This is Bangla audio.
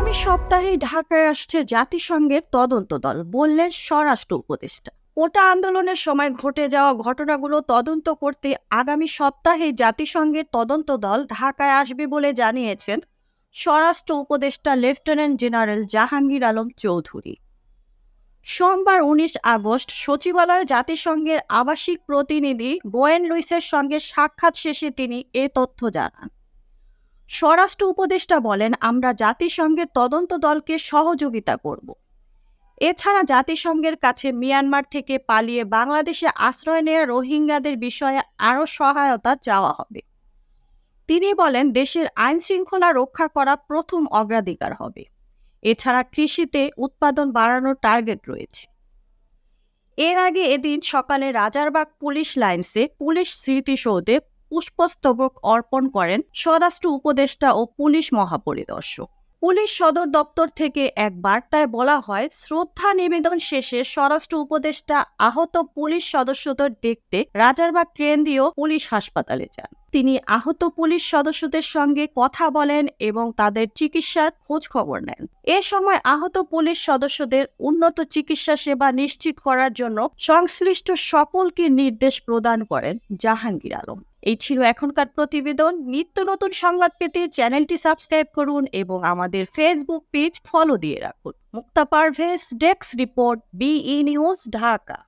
আগামী সপ্তাহেই ঢাকায় আসছে জাতিসংঘের তদন্ত দল, বললেন স্বরাষ্ট্র উপদেষ্টা। কোটা আন্দোলনের সময় ঘটে যাওয়া ঘটনাগুলো তদন্ত করতে আগামী সপ্তাহেই জাতিসংঘের তদন্ত দল ঢাকায় আসবে বলে জানিয়েছেন স্বরাষ্ট্র উপদেষ্টা লেফটেন্যান্ট জেনারেল জাহাঙ্গীর আলম চৌধুরী। সোমবার ১৯ আগস্ট সচিবালয়ে জাতিসংঘের আবাসিক প্রতিনিধি গোয়েন লুইসের সঙ্গে সাক্ষাৎ শেষে তিনি এ তথ্য জানান। স্বরাষ্ট্র উপদেষ্টা বলেন, আমরা জাতিসংঘের তদন্ত দলকে সহযোগিতা করব। এছাড়া জাতিসংঘের কাছে মিয়ানমার থেকে পালিয়ে বাংলাদেশে আশ্রয় নেওয়া রোহিঙ্গাদের বিষয়ে আরও সহায়তা চাওয়া হবে। তিনি বলেন, দেশের আইন শৃঙ্খলা রক্ষা করা প্রথম অগ্রাধিকার হবে। এছাড়া কৃষিতে উৎপাদন বাড়ানোর টার্গেট রয়েছে। এর আগে এদিন সকালে রাজারবাগ পুলিশ লাইন্সে পুলিশ স্মৃতিসৌধে পুষ্পস্তবক অর্পণ করেন স্বরাষ্ট্র উপদেষ্টা ও পুলিশ মহাপরিদর্শক। পুলিশ সদর দপ্তর থেকে এক বার্তায় বলা হয়, শ্রদ্ধা নিবেদন শেষে স্বরাষ্ট্র উপদেষ্টা আহত পুলিশ সদস্যদের দেখতে রাজারবাগ কেন্দ্রীয় পুলিশ হাসপাতালে যান। তিনি আহত পুলিশ সদস্যদের সঙ্গে কথা বলেন এবং তাদের চিকিৎসার খোঁজ খবর নেন। এ সময় আহত পুলিশ সদস্যদের উন্নত চিকিৎসা সেবা নিশ্চিত করার জন্য সংশ্লিষ্ট সকলকে নির্দেশ প্রদান করেন জাহাঙ্গীর আলম। এই ছিল এখনকার প্রতিবেদন। নিত্য নতুন সংবাদ পেতে চ্যানেলটি সাবস্ক্রাইব করুন এবং আমাদের ফেসবুক পেজ ফলো দিয়ে রাখুন। Mukta Parvez, desk report, BE news, Dhaka.